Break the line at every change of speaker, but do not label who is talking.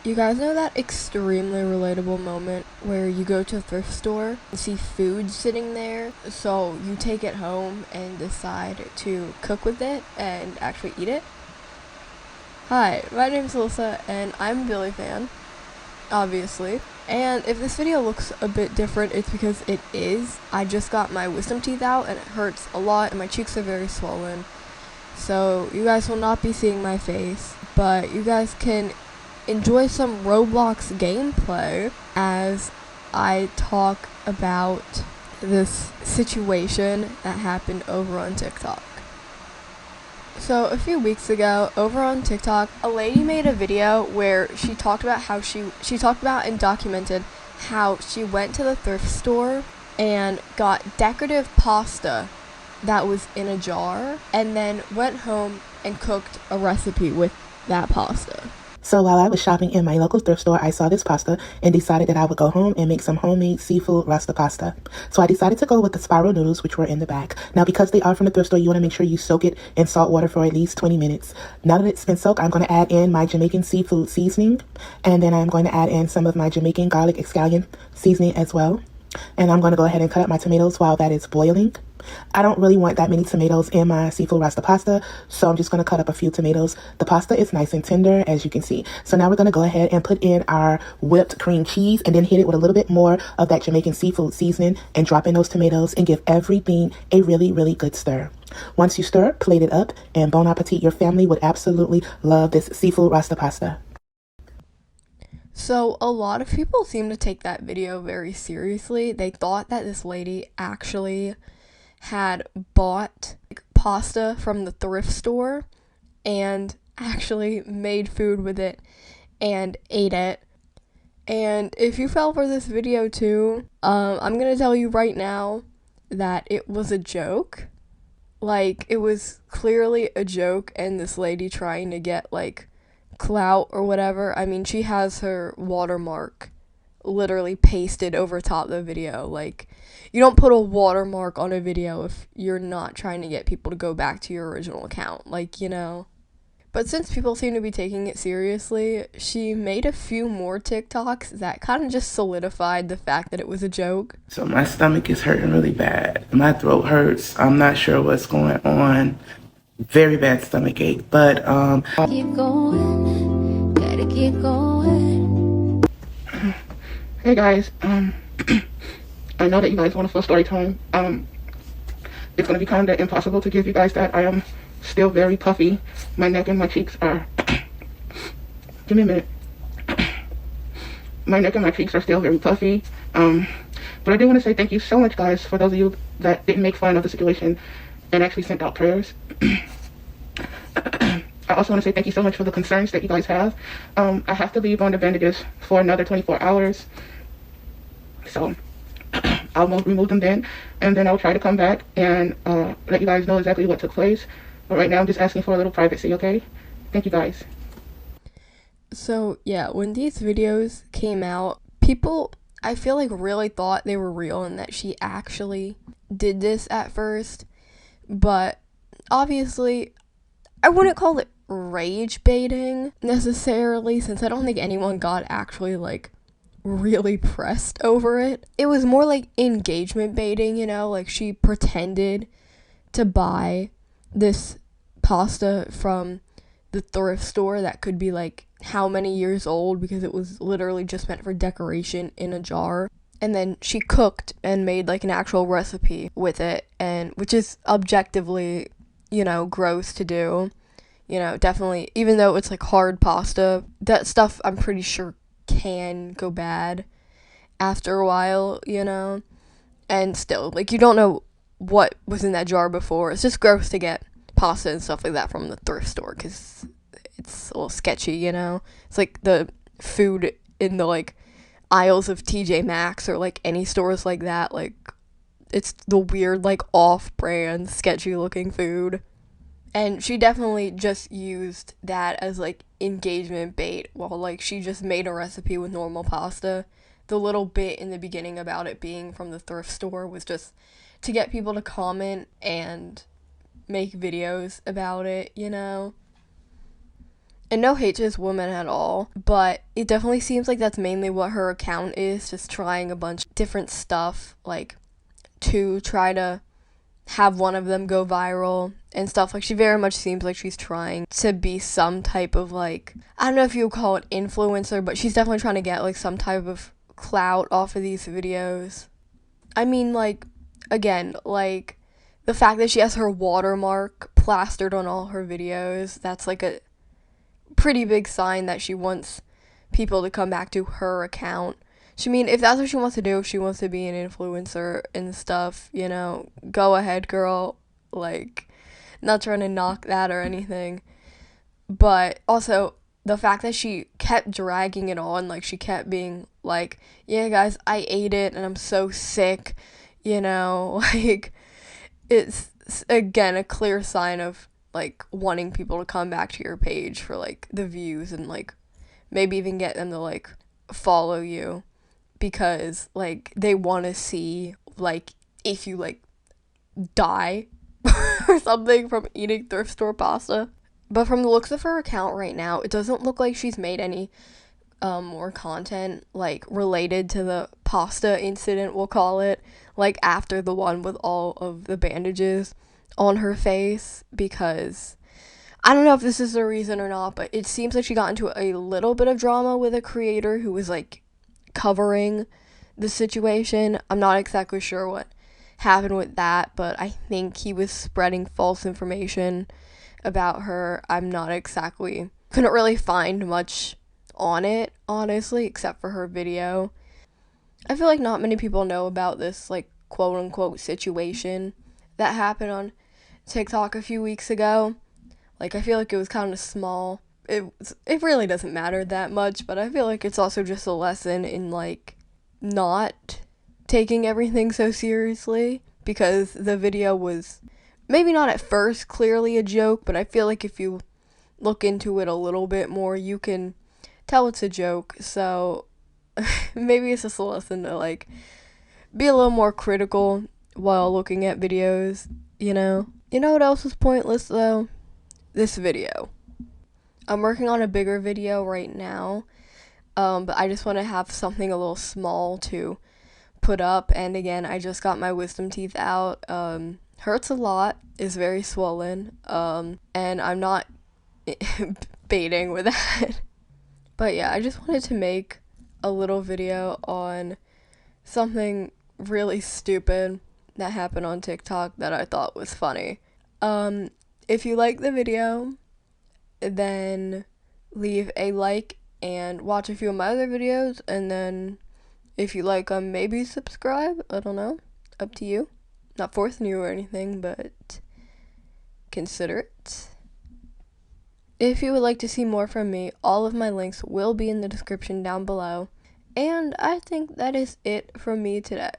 You guys know that extremely relatable moment where you go to a thrift store and see food sitting there, so you take it home and decide to cook with it and actually eat it? Hi, my name's Alyssa and I'm a Billy fan, obviously. And if this video looks a bit different, it's because it is. I just got my wisdom teeth out and it hurts a lot and my cheeks are very swollen. So you guys will not be seeing my face, but you guys can enjoy some Roblox gameplay as I talk about this situation that happened over on TikTok. So a few weeks ago, over on TikTok, a lady made a video where she talked about how she talked about and documented how she went to the thrift store and got decorative pasta that was in a jar and then went home and cooked a recipe with that pasta.
So while I was shopping in my local thrift store, I saw this pasta and decided that I would go home and make some homemade seafood rasta pasta. So I decided to go with the spiral noodles, which were in the bag. Now, because they are from the thrift store, you want to make sure you soak it in salt water for at least 20 minutes. Now that it's been soaked, I'm going to add in my Jamaican seafood seasoning. And then I'm going to add in some of my Jamaican garlic scallion seasoning as well. And I'm going to go ahead and cut up my tomatoes while that is boiling. I don't really want that many tomatoes in my seafood rasta pasta, so I'm just going to cut up a few tomatoes. The pasta is nice and tender, as you can see. So now we're going to go ahead and put in our whipped cream cheese and then hit it with a little bit more of that Jamaican seafood seasoning and drop in those tomatoes and give everything a really, really good stir. Once you stir, plate it up, and bon appetit. Your family would absolutely love this seafood rasta pasta.
So a lot of people seem to take that video very seriously. They thought that this lady actually had bought pasta from the thrift store and actually made food with it and ate it. And if you fell for this video too, I'm gonna tell you right now that it was a joke. Like, it was clearly a joke and this lady trying to get like clout or whatever. I mean, she has her watermark literally pasted over top the video. Like, you don't put a watermark on a video if you're not trying to get people to go back to your original account, like, you know. But since people seem to be taking it seriously, she made a few more TikToks that kind of just solidified the fact that it was a joke.
So my stomach is hurting really bad. My throat hurts. I'm not sure what's going on. Very bad stomach ache, but
keep going, gotta keep going.
Hey guys, I know that you guys want a full story time. It's gonna be kind of impossible to give you guys that. I am still very puffy. My neck and my cheeks are. Give me a minute. My neck and my cheeks are still very puffy. But I do want to say thank you so much, guys, for those of you that didn't make fun of the situation and actually sent out prayers. I also want to say thank you so much for the concerns that you guys have. I have to leave on the bandages for another 24 hours. So I'll remove them then, and then I'll try to come back and let you guys know exactly what took place. But right now I'm just asking for a little privacy, okay? Thank you guys.
So yeah, when these videos came out, people, I feel like, really thought they were real and that she actually did this at first. But obviously, I wouldn't call it rage baiting necessarily, since I don't think anyone got actually like really pressed over it. It was more like engagement baiting, you know, like she pretended to buy this pasta from the thrift store that could be like how many years old because it was literally just meant for decoration in a jar. And then she cooked and made like an actual recipe with it, and which is objectively, you know, gross to do. You know, definitely, even though it's like hard pasta, that stuff I'm pretty sure can go bad after a while, you know. And still, like, you don't know what was in that jar before. It's just gross to get pasta and stuff like that from the thrift store because it's a little sketchy, you know. It's like the food in the like aisles of TJ Maxx or like any stores like that. Like, it's the weird, like, off-brand, sketchy looking food. And she definitely just used that as, like, engagement bait while, like, she just made a recipe with normal pasta. The little bit in the beginning about it being from the thrift store was just to get people to comment and make videos about it, you know? And no hate to this woman at all, but it definitely seems like that's mainly what her account is, just trying a bunch of different stuff, like, to try to have one of them go viral and stuff. Like, she very much seems like she's trying to be some type of, like, I don't know if you would call it influencer, but she's definitely trying to get, like, some type of clout off of these videos. I mean, like, again, like, the fact that she has her watermark plastered on all her videos, that's, like, a pretty big sign that she wants people to come back to her account. I mean, if that's what she wants to do, if she wants to be an influencer and stuff, you know, go ahead, girl. Like, not trying to knock that or anything. But also, the fact that she kept dragging it on, like, she kept being like, yeah, guys, I ate it and I'm so sick, you know, like, it's, again, a clear sign of, like, wanting people to come back to your page for, like, the views and, like, maybe even get them to, like, follow you because, like, they want to see, like, if you, like, die or something from eating thrift store pasta. But from the looks of her account right now, it doesn't look like she's made any more content, like, related to the pasta incident, we'll call it, like, after the one with all of the bandages on her face, because I don't know if this is the reason or not, but it seems like she got into a little bit of drama with a creator who was, like, covering the situation. I'm not exactly sure what happened with that, but I think he was spreading false information about her. I'm not exactly, couldn't really find much on it, honestly, except for her video. I feel like not many people know about this, like, quote unquote situation that happened on TikTok a few weeks ago. Like, I feel like it was kind of small. It really doesn't matter that much, but I feel like it's also just a lesson in, like, not taking everything so seriously, because the video was maybe not at first clearly a joke, but I feel like if you look into it a little bit more, you can tell it's a joke. So maybe it's just a lesson to, like, be a little more critical while looking at videos, you know? You know what else was pointless, though? This video. I'm working on a bigger video right now, but I just want to have something a little small to put up. And again, I just got my wisdom teeth out. Hurts a lot, is very swollen, and I'm not baiting with that. But yeah, I just wanted to make a little video on something really stupid that happened on TikTok that I thought was funny. If you like the video, then leave a like and watch a few of my other videos, and then if you like them, maybe subscribe. I don't know, up to you. Not forcing you or anything, but consider it. If you would like to see more from me, all of my links will be in the description down below. And I think that is it from me today.